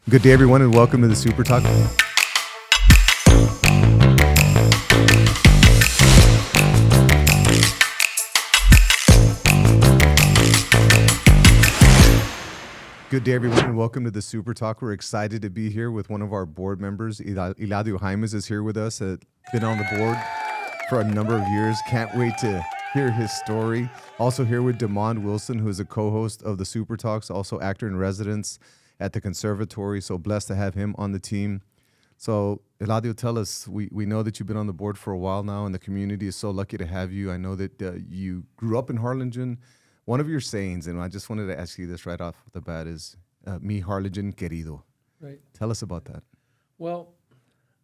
Good day, everyone, and welcome to the Super Talk. Good day, everyone, and welcome to the Super Talk. We're excited to be here with one of our board members. Eladio Jaimez is here with us. Been on the board for a number of years. Can't wait to hear his story. Also here with Demond Wilson, who is a co-host of the Super Talks, also actor in residence at the conservatory. So blessed to have him on the team. So Eladio, tell us, we know that you've been on the board for a while now, and the community is so lucky to have you. I know that you grew up in Harlingen. One of your sayings, and I just wanted to ask you this right off the bat, is mi Harlingen querido. Right. Tell us about that. Well,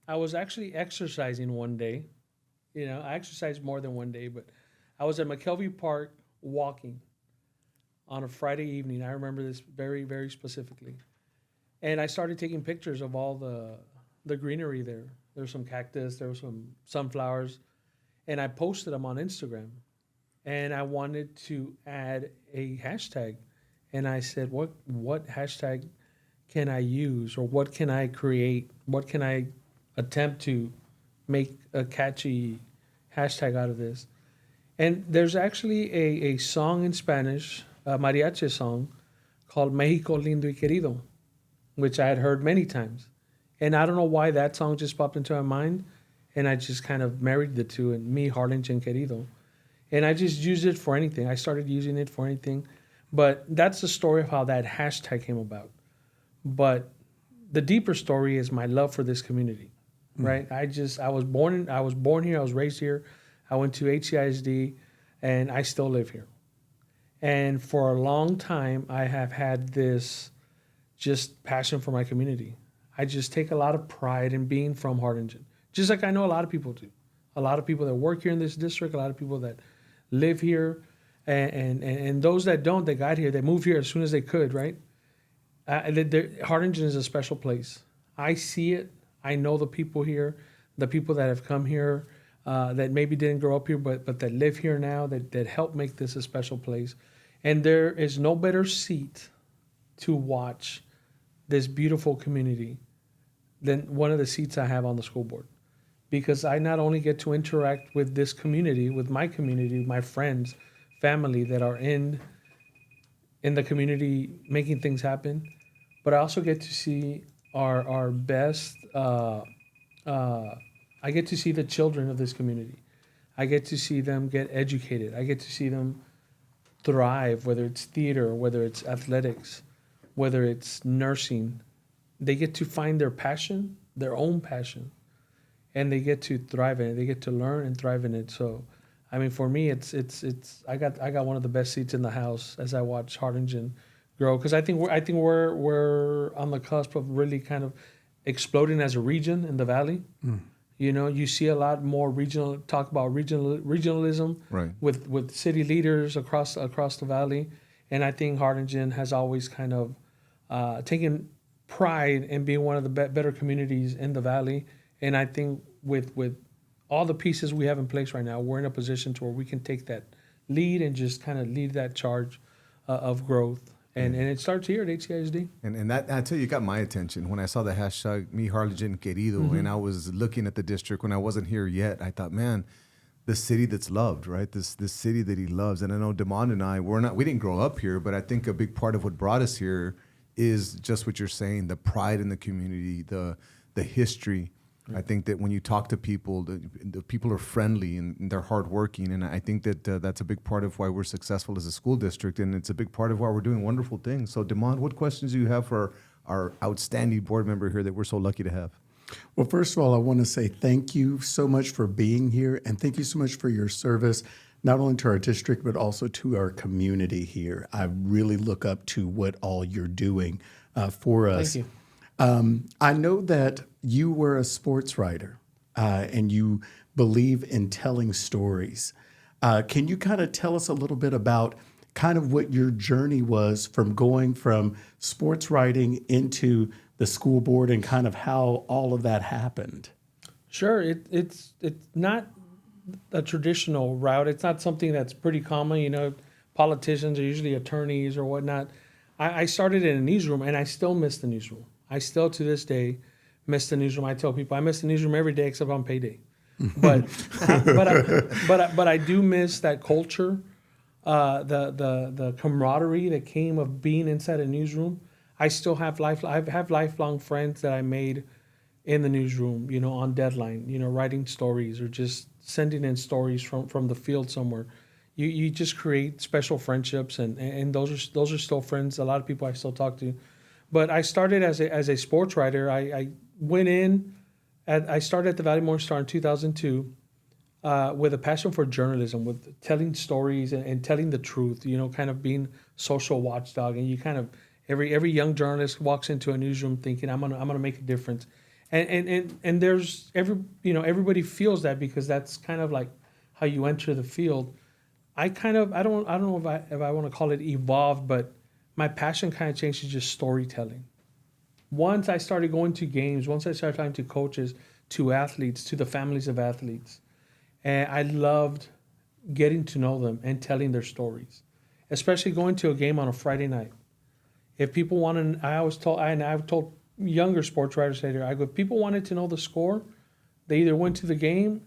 I was actually exercising one day. You know, I exercised more than one day, but I was at McKelvey Park walking on a Friday evening. I remember this very, very specifically. And I started taking pictures of all the greenery there. There was some cactus, there was some sunflowers, and I posted them on Instagram. And I wanted to add a hashtag. And I said, what hashtag can I use, or what can I create? What can I attempt to make a catchy hashtag out of this? And there's actually a song in Spanish, a mariachi song, called Mexico Lindo y Querido, which I had heard many times. And I don't know why that song just popped into my mind. And I just kind of married the two, and mi Harlingen querido. And I just used it for anything. I started using it for anything. But that's the story of how that hashtag came about. But the deeper story is my love for this community, right? I was born here. I was raised here. I went to HCISD, and I still live here. And for a long time, I have had this just passion for my community. I just take a lot of pride in being from Harlingen, just like I know a lot of people do. A lot of people that work here in this district, a lot of people that live here, and those that don't, they got here, they moved here as soon as they could, right? Harlingen is a special place. I see it. I know the people here, the people that have come here, that maybe didn't grow up here, but that live here now, that help make this a special place. And there is no better seat to watch this beautiful community than one of the seats I have on the school board. Because I not only get to interact with this community, with my community, my friends, family that are in the community making things happen, but I also get to see our best. I get to see the children of this community. I get to see them get educated. I get to see them thrive, whether it's theater, whether it's athletics, whether it's nursing. They get to find their passion, their own passion. And they get to thrive in it. They get to learn and thrive in it. So, I mean, for me, it's I got one of the best seats in the house as I watch Harlingen grow, because I think we're on the cusp of really kind of exploding as a region in the valley. You know, you see a lot more regionalism, Right. with city leaders across the valley, and I think Harlingen has always kind of taken pride in being one of the better communities in the valley. And I think with all the pieces we have in place right now, we're in a position to where we can take that lead and just kind of lead that charge of growth. And it starts here at HCISD. And that, I tell you, got my attention when I saw the hashtag mi Harlingen querido, and I was looking at the district when I wasn't here yet. I thought, man, the city that's loved, right? This city that he loves. And I know Demond and I, we didn't grow up here, but I think a big part of what brought us here is just what you're saying, the pride in the community, the history. I think that when you talk to people, the people are friendly and they're hardworking, and I think that that's a big part of why we're successful as a school district, and it's a big part of why we're doing wonderful things. So, Demond, what questions do you have for our outstanding board member here that we're so lucky to have? Well, first of all, I want to say thank you so much for being here, and thank you so much for your service, not only to our district, but also to our community here. I really look up to what all you're doing for us. Thank you. I know that you were a sports writer and you believe in telling stories. Can you kind of tell us a little bit about kind of what your journey was from going from sports writing into the school board and kind of how all of that happened? Sure. It's not a traditional route. It's not something that's pretty common. You know, politicians are usually attorneys or whatnot. I started in a newsroom, and I still miss the newsroom. I still to this day miss the newsroom. I tell people I miss the newsroom every day except on payday. But but I do miss that culture, the camaraderie that came of being inside a newsroom. I still have I have lifelong friends that I made in the newsroom, on deadline, writing stories or just sending in stories from the field somewhere. You just create special friendships, and those are still friends. A lot of people I still talk to. But I started as a sports writer. I went in. I started at the Valley Morning Star in 2002 with a passion for journalism, with telling stories and telling the truth. Kind of being social watchdog, and you kind of every young journalist walks into a newsroom thinking I'm gonna make a difference, and there's everybody feels that because that's kind of like how you enter the field. I don't know if I want to call it evolved, but my passion kind of changed to just storytelling. Once I started going to games, once I started talking to coaches, to athletes, to the families of athletes, and I loved getting to know them and telling their stories, especially going to a game on a Friday night. If people wanted, I've told younger sports writers later, I go, if people wanted to know the score, they either went to the game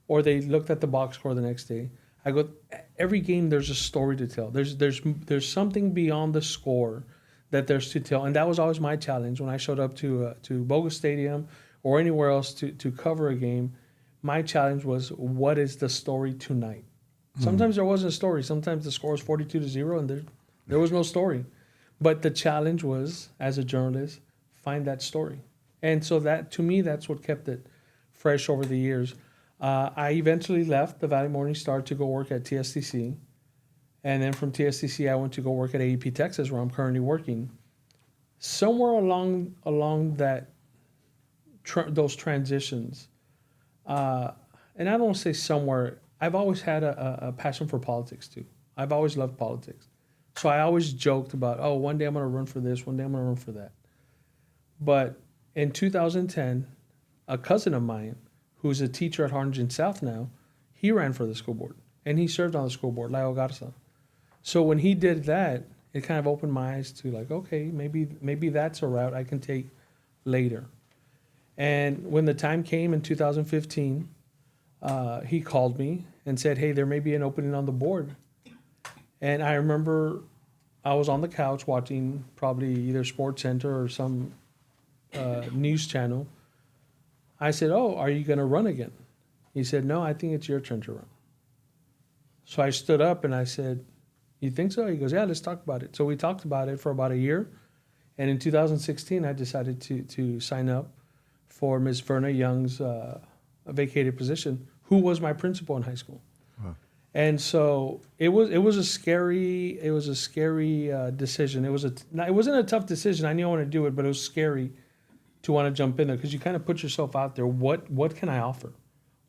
or they looked at the box score the next day. I go, every game there's a story to tell. There's something beyond the score that there's to tell, and that was always my challenge when I showed up to Boga Stadium or anywhere else to cover a game. My challenge was, what is the story tonight? Sometimes there wasn't a story. Sometimes the score was 42-0, and there was no story. But the challenge was, as a journalist, find that story. And so that, to me, that's what kept it fresh over the years. I eventually left the Valley Morning Star to go work at TSTC. And then from TSTC, I went to go work at AEP Texas, where I'm currently working. Somewhere along that those transitions, and I don't want to say somewhere, I've always had a passion for politics too. I've always loved politics. So I always joked about, one day I'm going to run for this, one day I'm going to run for that. But in 2010, a cousin of mine, who's a teacher at Harlingen South now, he ran for the school board, and he served on the school board, Leo Garza. So when he did that, it kind of opened my eyes to like, okay, maybe that's a route I can take later. And when the time came in 2015, he called me and said, hey, there may be an opening on the board. And I remember I was on the couch watching probably either Sports Center or some news channel. I said, oh, are you going to run again? He said, no, I think it's your turn to run. So I stood up and I said, you think so? He goes, yeah, let's talk about it. So we talked about it for about a year. And in 2016, I decided to sign up for Ms. Verna Young's vacated position, who was my principal in high school. Wow. And so it was a scary decision. It wasn't a tough decision. I knew I wanted to do it, but it was scary to want to jump in there because you kind of put yourself out there. What can I offer?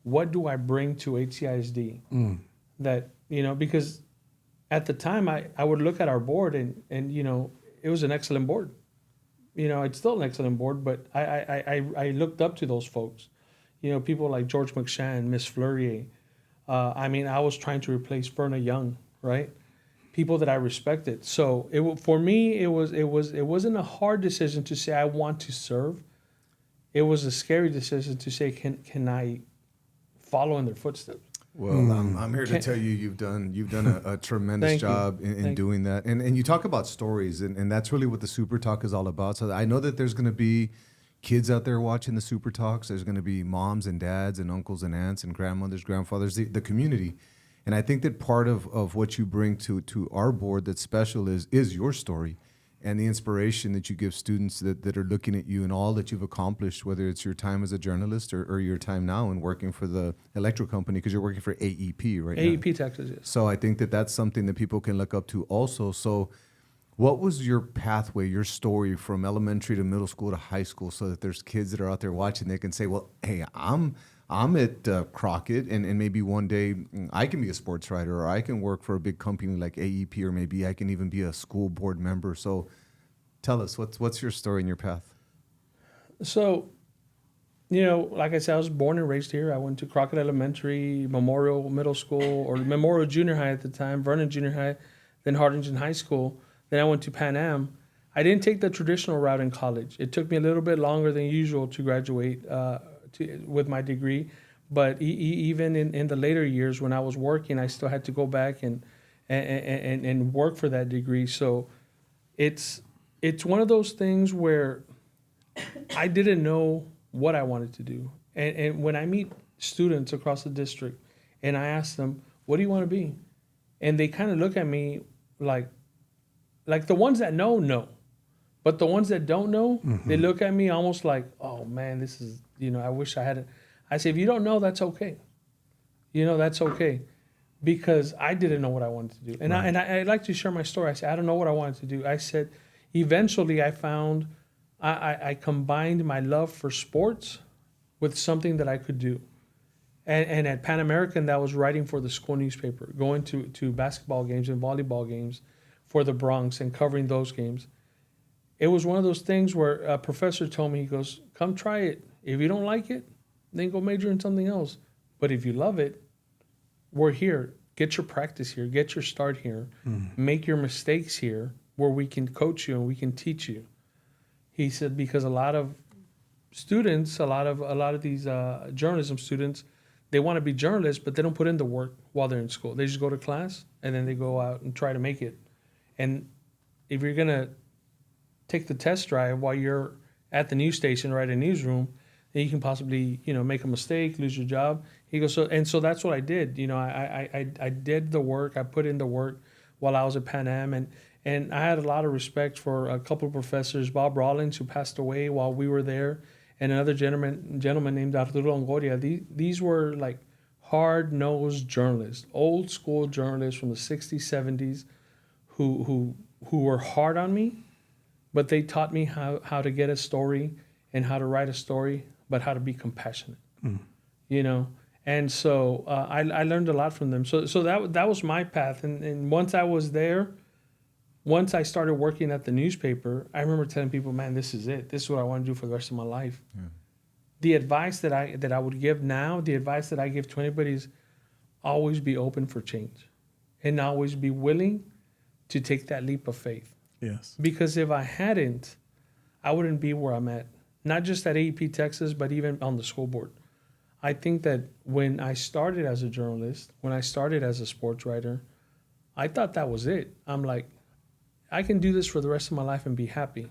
What do I bring to HCISD? That, because at the time I would look at our board and it was an excellent board. It's still an excellent board, but I looked up to those folks. People like George McShann, Miss Fleurier. I was trying to replace Verna Young, right? People that I respected. So for me, it wasn't a hard decision to say I want to serve. It was a scary decision to say, can I follow in their footsteps? Well, I'm here to tell you, you've done a tremendous job in doing that. And you talk about stories, and that's really what the Super Talk is all about. So I know that there's going to be kids out there watching the Super Talks. There's going to be moms and dads and uncles and aunts and grandmothers, grandfathers, the community. And I think that part of what you bring to our board that's special is your story and the inspiration that you give students that are looking at you and all that you've accomplished, whether it's your time as a journalist or your time now in working for the electric company, because you're working for AEP right now. AEP Texas, yes. So I think that that's something that people can look up to also. So what was your pathway, your story from elementary to middle school to high school, so that there's kids that are out there watching, they can say, well, hey, I'm at Crockett, and maybe one day I can be a sports writer, or I can work for a big company like AEP, or maybe I can even be a school board member. So tell us, what's your story and your path? So, like I said, I was born and raised here. I went to Crockett Elementary, Memorial Middle School, or Memorial Junior High at the time, Vernon Junior High, then Harlingen High School. Then I went to Pan Am. I didn't take the traditional route in college. It took me a little bit longer than usual to graduate with my degree. But even in the later years when I was working, I still had to go back and work for that degree. So it's one of those things where I didn't know what I wanted to do. And when I meet students across the district and I ask them, what do you want to be? And they kind of look at me like the ones that know. But the ones that don't know, they look at me almost like, oh man, this is, I wish I had it. I say, if you don't know, that's okay. That's okay. Because I didn't know what I wanted to do. And Right. I like to share my story. I said, I don't know what I wanted to do. I said, eventually I found, I combined my love for sports with something that I could do. And at Pan American, that was writing for the school newspaper, going to basketball games and volleyball games for the Bronx and covering those games. It was one of those things where a professor told me, he goes, come try it. If you don't like it, then go major in something else. But if you love it, we're here. Get your practice here. Get your start here. Make your mistakes here where we can coach you and we can teach you. He said, because a lot of students, a lot of these journalism students, they want to be journalists, but they don't put in the work while they're in school. They just go to class and then they go out and try to make it. And if you're going to take the test drive while you're at the news station or at a newsroom, then you can possibly, make a mistake, lose your job. He goes, so that's what I did. I did the work. I put in the work while I was at Pan Am. And I had a lot of respect for a couple of professors, Bob Rollins, who passed away while we were there, and another gentleman named Arturo Longoria. These were like hard-nosed journalists, old school journalists from the 60s, 70s, who were hard on me, but they taught me how to get a story and how to write a story, but how to be compassionate, And so I learned a lot from them. So that was my path. And once I was there, once I started working at the newspaper, I remember telling people, man, this is it. This is what I want to do for the rest of my life. Yeah. The advice that I would give now, the advice that I give to anybody is always be open for change and always be willing to take that leap of faith. Yes. Because if I hadn't, I wouldn't be where I'm at. Not just at AEP Texas, but even on the school board. I think that when I started as a journalist, when I started as a sports writer, I thought that was it. I'm like, I can do this for the rest of my life and be happy.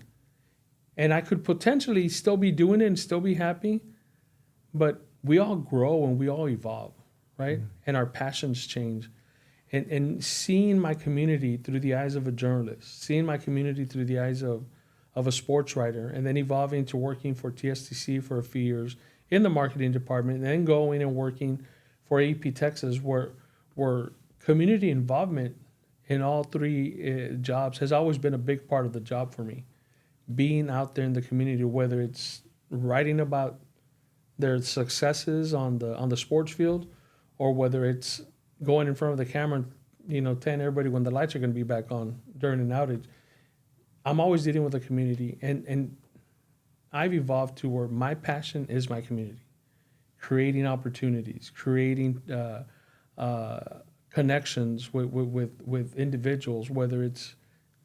And I could potentially still be doing it and still be happy, but we all grow and we all evolve, right? Mm-hmm. And our passions change. And seeing my community through the eyes of a journalist, seeing my community through the eyes of a sports writer, and then evolving to working for TSTC for a few years in the marketing department, and then going and working for AEP Texas, where community involvement in all three jobs has always been a big part of the job for me. Being out there in the community, whether it's writing about their successes on the sports field, or whether it's going in front of the camera and telling everybody when the lights are going to be back on during an outage. I'm always dealing with the community, and I've evolved to where my passion is my community, creating opportunities, creating connections with individuals, whether it's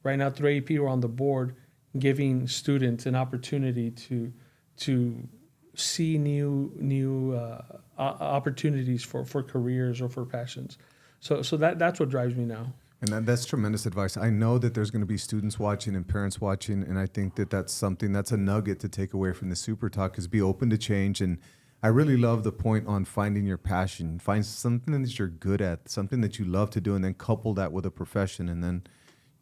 right now through AEP or on the board, giving students an opportunity to see new opportunities for careers or for passions. So that's what drives me now. And that's tremendous advice. I know that there's going to be students watching and parents watching, and I think that that's a nugget to take away from the Super Talk is be open to change. And I really love the point on finding your passion. Find something that you're good at, something that you love to do, and then couple that with a profession. And then,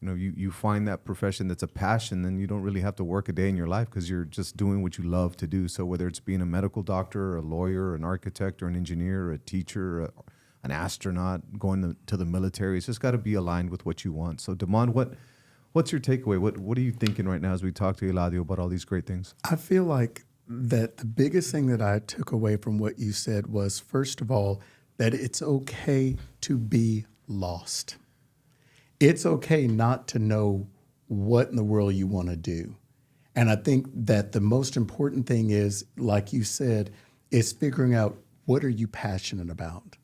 you find that profession that's a passion, then you don't really have to work a day in your life because you're just doing what you love to do. So whether it's being a medical doctor, or a lawyer, or an architect, or an engineer, or a teacher, or an astronaut, going to the military, it's just got to be aligned with what you want. So Damon, what's your takeaway? What are you thinking right now as we talk to Eladio about all these great things? I feel like that the biggest thing that I took away from what you said was, first of all, that it's okay to be lost. It's okay not to know what in the world you want to do. And I think that the most important thing is, like you said, is figuring out what are you passionate about?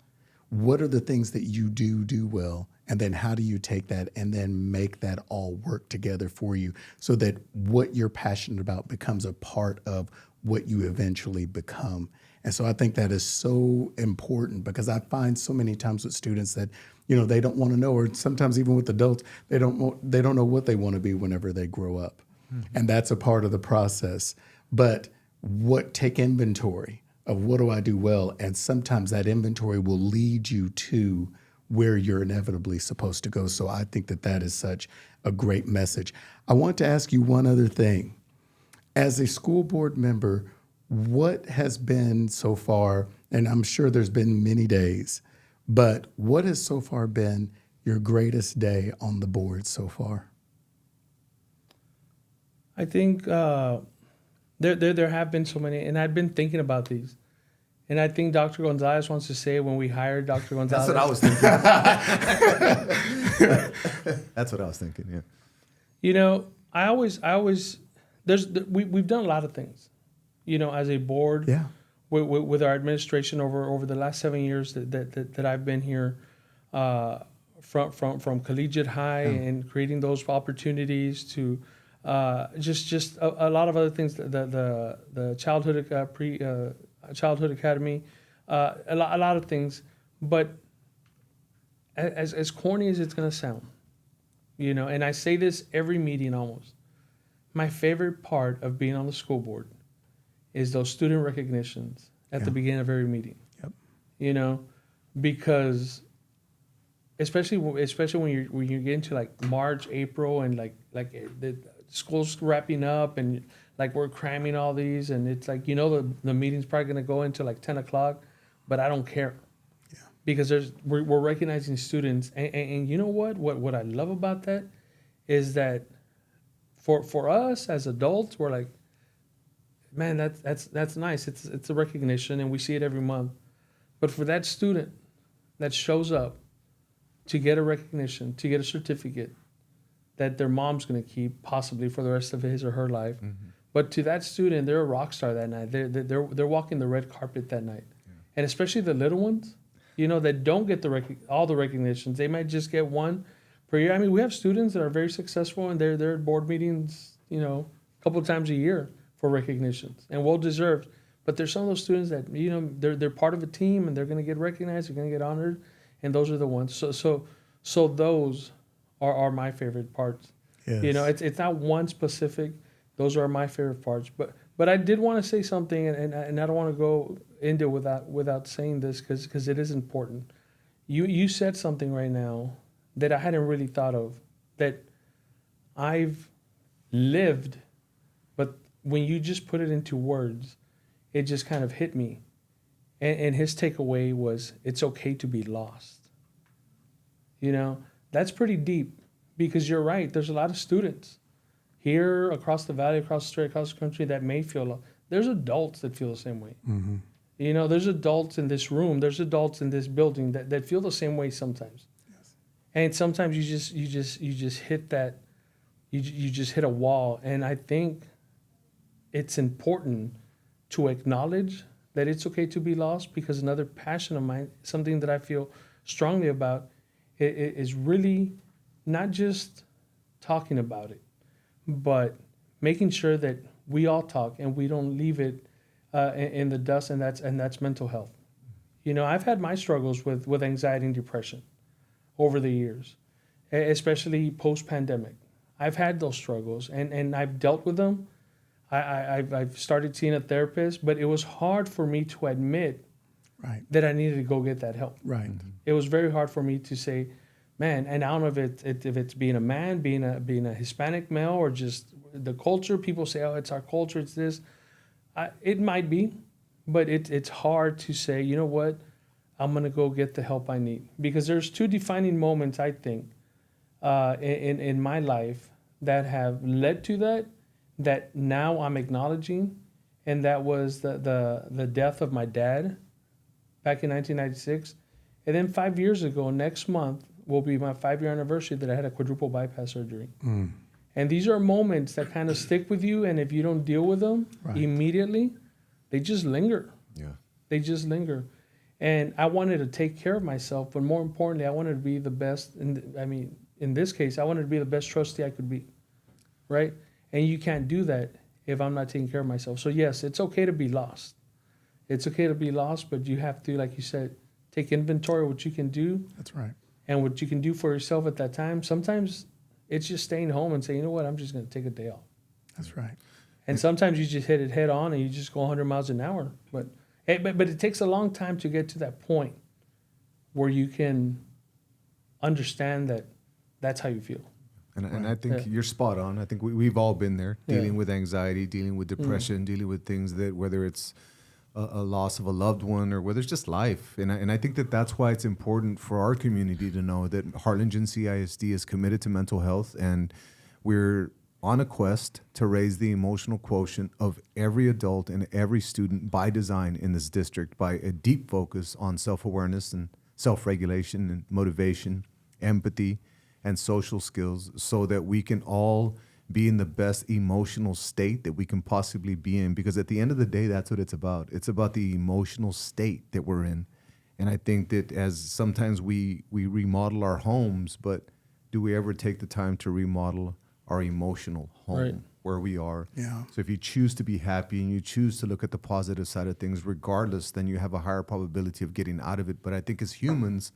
What are the things that you do well? And then how do you take that and then make that all work together for you so that what you're passionate about becomes a part of what you eventually become? And so I think that is so important because I find so many times with students that, they don't want to know, or sometimes even with adults, they don't know what they want to be whenever they grow up. And that's a part of the process. But take inventory of what do I do well? And sometimes that inventory will lead you to where you're inevitably supposed to go. So I think that is such a great message. I want to ask you one other thing. As a school board member, what has been so far, and I'm sure there's been many days, but what has so far been your greatest day on the board so far? I think there have been so many, and I've been thinking about these. And I think Dr. Gonzalez wants to say when we hired Dr. Gonzalez. That's what I was thinking. That's what I was thinking, yeah. I always, we've done a lot of things, as a board, Yeah. with our administration over the last 7 years that I've been here, from collegiate high and creating those opportunities to just a lot of other things, the childhood childhood academy, a lot of things. But as corny as it's gonna sound, and I say this every meeting almost, my favorite part of being on the school board is those student recognitions at the beginning of every meeting. Yep. Because especially when you get into like March, April, and like the school's wrapping up and like we're cramming all these, and it's like the meeting's probably gonna go into like 10 o'clock, but I don't care. Yeah. Because we're recognizing students, and you know what I love about that is that for us as adults, we're like, man, that's nice. It's a recognition, and we see it every month. But for that student that shows up to get a recognition, to get a certificate that their mom's gonna keep possibly for the rest of his or her life. Mm-hmm. But to that student, they're a rock star that night. They're walking the red carpet that night, and especially the little ones, that don't get all the recognitions. They might just get one per year. I mean, we have students that are very successful, and they're at board meetings, a couple of times a year for recognitions, and well deserved. But there's some of those students that they're part of a team, and they're going to get recognized, they're going to get honored, and those are the ones. So those are my favorite parts. Yes. It's not one specific. Those are my favorite parts. But I did want to say something, and I don't want to go into without saying this because it is important. You said something right now that I hadn't really thought of, that I've lived, but when you just put it into words, it just kind of hit me. And his takeaway was, it's okay to be lost. That's pretty deep, because you're right. There's a lot of students here across the valley, across the state, across the country that may feel lost. There's adults that feel the same way. Mm-hmm. There's adults in this room. There's adults in this building that feel the same way sometimes. Yes. And sometimes you just hit that, you just hit a wall. And I think it's important to acknowledge that it's okay to be lost, because another passion of mine, something that I feel strongly about, is really not just talking about it, but making sure that we all talk and we don't leave it in the dust, and that's mental health. I've had my struggles with anxiety and depression over the years, especially post-pandemic. I've had those struggles, and I've dealt with them. I've started seeing a therapist, but it was hard for me to admit that I needed to go get that help. Right. It was very hard for me to say, man, and I don't know if it's being a man, being a Hispanic male, or just the culture. People say, oh, it's our culture, it's this. It might be, but it's hard to say, you know what, I'm going to go get the help I need. Because there's two defining moments, I think, in my life that have led to that now I'm acknowledging, and that was the death of my dad back in 1996. And then 5 years ago, next month, will be my 5-year anniversary that I had a quadruple bypass surgery. Mm. And these are moments that kind of stick with you, and if you don't deal with them immediately, they just linger. Yeah. They just linger. And I wanted to take care of myself, but more importantly, I wanted to be the best. In this case, I wanted to be the best trustee I could be, right? And you can't do that if I'm not taking care of myself. So yes, it's okay to be lost. It's okay to be lost, but you have to, like you said, take inventory of what you can do. That's right. And what you can do for yourself at that time. Sometimes it's just staying home and saying, you know what, I'm just going to take a day off. That's right. And sometimes you just hit it head on and you just go 100 miles an hour. But it takes a long time to get to that point where you can understand that that's how you feel. And I think you're spot on. I think we've all been there, dealing with anxiety, dealing with depression, dealing with things that, whether it's a loss of a loved one or whether it's just life. And I think that's why it's important for our community to know that Harlingen CISD is committed to mental health, and we're on a quest to raise the emotional quotient of every adult and every student by design in this district by a deep focus on self-awareness and self-regulation and motivation, empathy, and social skills, so that we can all be in the best emotional state that we can possibly be in. Because at the end of the day, that's what it's about. It's about the emotional state that we're in. And I think that as sometimes we remodel our homes, but do we ever take the time to remodel our emotional home, where we are? Yeah. So if you choose to be happy and you choose to look at the positive side of things regardless, then you have a higher probability of getting out of it. But I think as humans,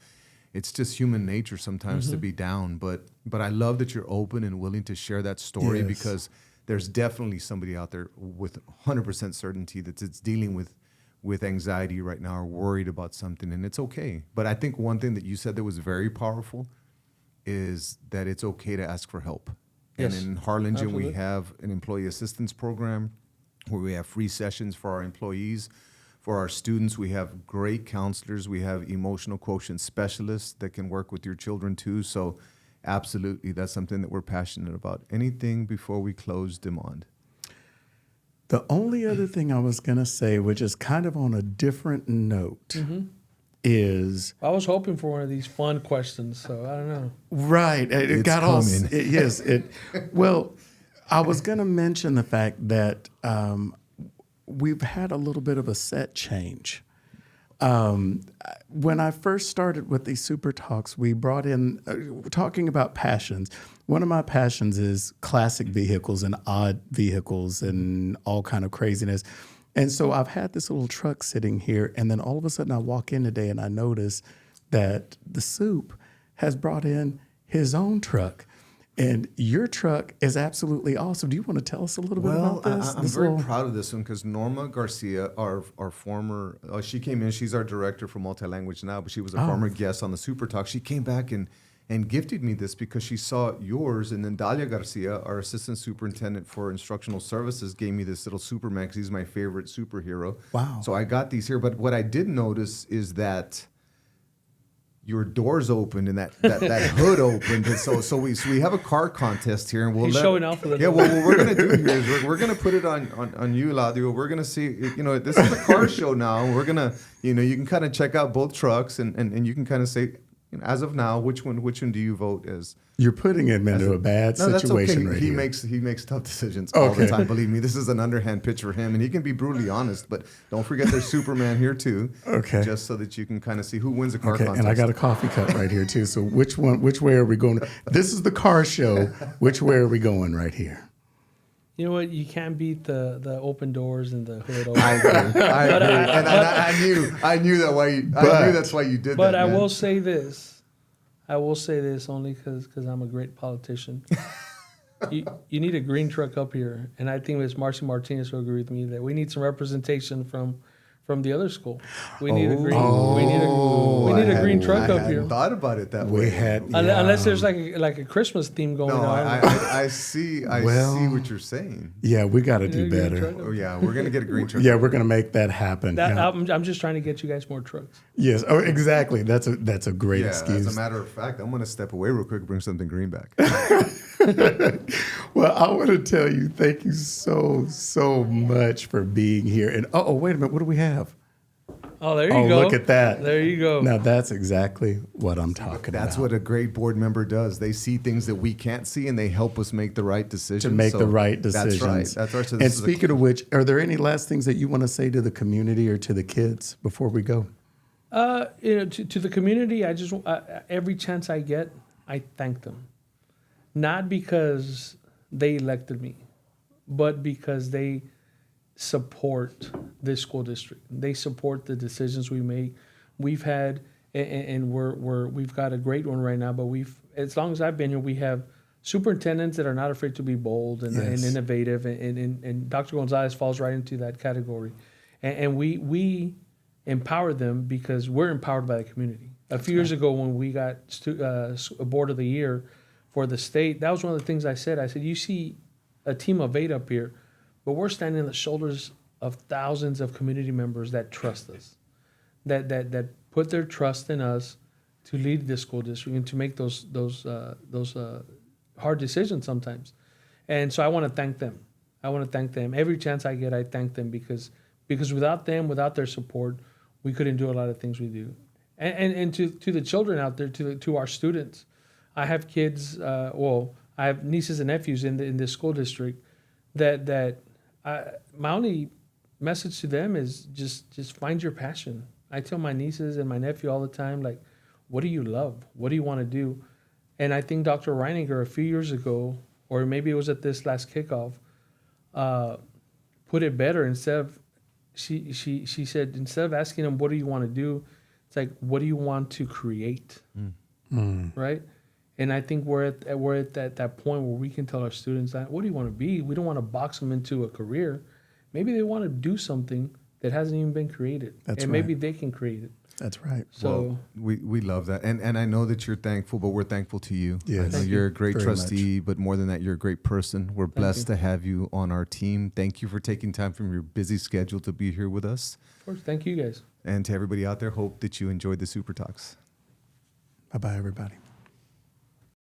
it's just human nature sometimes to be down. But I love that you're open and willing to share that story, Yes. because there's definitely somebody out there with 100% certainty that's dealing with anxiety right now or worried about something, and it's okay. But I think one thing that you said that was very powerful is that it's okay to ask for help. Yes, And in Harlingen, absolutely. we have an employee assistance program where we have free sessions for our employees. For our students, we have great counselors. We have emotional quotient specialists that can work with your children too. So absolutely, that's something that we're passionate about. Anything before we close, Demond? The only other thing I was going to say, which is kind of on a different note, is I was hoping for one of these fun questions, so I don't know. right. It It's got all. coming. Yes. Well, I was going to mention the fact that we've had a little bit of a set change. When I first started with these Super Talks, we brought in talking about passions. One of my passions is classic vehicles and odd vehicles and all kind of craziness. And so I've had this little truck sitting here, and then all of a sudden I walk in today and I notice that the Soup has brought in his own truck. And your truck is absolutely awesome. Do you want to tell us a little bit about this? I'm very proud of this one because Norma Garcia, our former, she came in, she's our director for multi-language now, but she was a former guest on the Super Talk. She came back and gifted me this because she saw yours, and then Dalia Garcia, our assistant superintendent for instructional services, gave me this little Superman because he's my favorite superhero. Wow. So I got these here, but what I did notice is that your doors opened and that hood opened, and so we have a car contest here, and we'll He's showing off a little. yeah, well, what we're gonna do here is we're gonna put it on you, Eladio. We're gonna see, this is a car show now. We're gonna, you can kind of check out both trucks, and you can kind of say, as of now, which one do you vote as? You're putting him into a bad No, that's situation okay. right He here. makes tough decisions all the Okay. time. Believe me, this is an underhand pitch for him, and he can be brutally honest. But don't forget, there's Superman here too. Okay. Just so that you can kind of see who wins the car Okay, contest. and I got a coffee cup right here too. So which way are we going? This is the car show. Which way are we going right here? You know what? You can't beat the open doors and the hood open. I agree. And I knew that why. I knew that's why you did But that. I man. will say this. I will say this only because I'm a great politician. you need a green truck up here, and I think Ms. Marcy Martinez will agree with me that we need some representation from the other school. We need a green. We need a green truck up I here. hadn't thought about it that We way. had Unless there's like a Christmas theme going No, on. I see. I Well, see what you're saying. Yeah, we got to do Need a green better. truck. Oh yeah, we're gonna get a green truck. Yeah, we're gonna make that happen. That, Yeah. I'm just trying to get you guys more trucks. Yes. Oh, exactly. That's a great Yeah, excuse. as a matter of fact, I'm gonna step away real quick and bring something green back. Well, I want to tell you, thank you so much for being here. And wait a minute, what do we have? Oh, there you go. Look at that. There you go. Now that's exactly what I'm talking That's about. what a great board member does. They see things that we can't see, and they help us make the right decisions. To make So the right decisions. That's right. So And this is speaking of which, are there any last things that you want to say to the community or to the kids before we go? To the community, I just every chance I get, I thank them, not because they elected me, but because they support this school district. They support the decisions we make. We've had, and we've got a great one right now. But as long as I've been here, we have superintendents that are not afraid to be bold and innovative, and Dr. Gonzalez falls right into that category. And we empower them because we're empowered by the community. A few years ago, when we got Board of the Year for the state, that was one of the things I said. I said, you see a team of 8 up here, but we're standing on the shoulders of thousands of community members that trust us, that put their trust in us to lead the school district and to make those hard decisions sometimes. And so I want to thank them. Every chance I get, I thank them because without them, without their support, we couldn't do a lot of things we do. And to the children out there, to our students, I have kids. I have nieces and nephews in this school district. My only message to them is just find your passion. I tell my nieces and my nephew all the time, like, what do you love? What do you want to do? And I think Dr. Reininger a few years ago, or maybe it was at this last kickoff, put it better. Instead of she said, instead of asking them what do you want to do, it's like, what do you want to create? Right? And I think we're at that point where we can tell our students that, what do you want to be? We don't want to box them into a career. Maybe they want to do something that hasn't even been created. That's and right. maybe they can create it. That's right. So we love that. And I know that you're thankful, but we're thankful to you. Yes. I know you're a great Very trustee, but more than that, you're a great person. We're blessed to have you on our team. Thank you for taking time from your busy schedule to be here with us. of course, thank you guys. And to everybody out there, hope that you enjoyed the Super Talks. Bye-bye, everybody.